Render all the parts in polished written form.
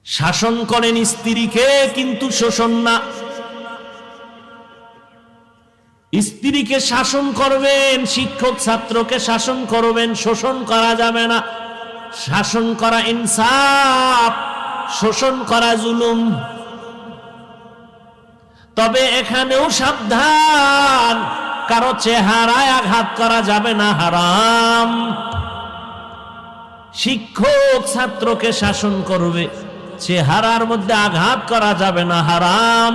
শাসন করেন স্ত্রীকে, কিন্তু শোষণ না। স্ত্রীকে শাসন করবেন, শিক্ষক ছাত্রকে শাসন করবেন, শোষণ করা যাবে না। শাসন করা ইনসাফ, শোষণ করা জুলুম। তবে এখানেও সাবধান, কারো চেহারায় আঘাত করা যাবে না, হারাম। শিক্ষক ছাত্রকে শাসন করবে, চেহারার মধ্যে আঘাত করা যাবে না, হারাম।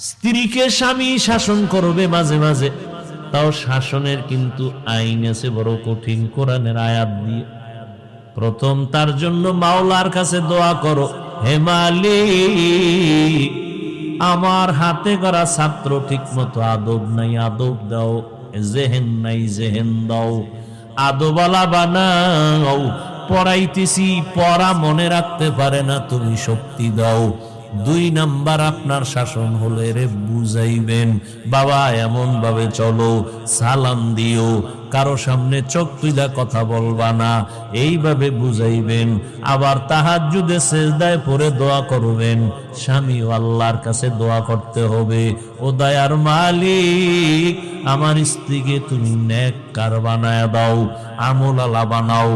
স্ত্রীকে স্বামী শাসন করবে মাঝে মাঝে, তাও শাসনের কিন্তু আইন আছে বড় কঠিন, কোরআনের আয়াত দিয়ে। প্রথম তার জন্য মাওলার কাছে দোয়া করো, হে মালিক, আমার হাতে করা ছাত্র ঠিক মতো আদব নাই, আদব দাও। জেহেন নাই, জেহেন দাও। আদবালা বানাও। পড়াইতেছি, পড়া মনে রাখতে পারে না, তুমি শক্তি দাও। 2 নাম্বার আপনার শাসন হলো এরে বুঝাইবেন, বাবা এমন ভাবে চলো, সালাম দিও, কারো সামনে চোখ তুইলা কথা বলবা না, এইভাবে বুঝাইবেন। আবার তাহাজ্জুদে সিজদায় পড়ে দোয়া করবেন। স্বামী ও আল্লাহর কাছে দোয়া করতে হবে, ও দয়ার মালিক, আমার স্ত্রীকে তুমি নেককার বানায় দাও, আমলওয়ালা বানাও।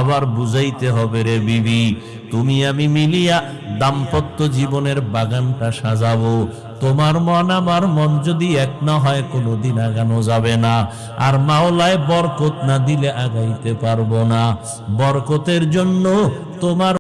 আবার বুঝাইতে হবে, রে বিবি, তুমি আমি মিলিয়া দাম্পত্য জীবনের বাগানটা সাজাবো। তোমার মন আমার মন যদি এক না হয়, কোনোদিন আগানো যাবে না। আর মাওলায় বরকত না দিলে আগাইতে পারবো না। বরকতের জন্য তোমার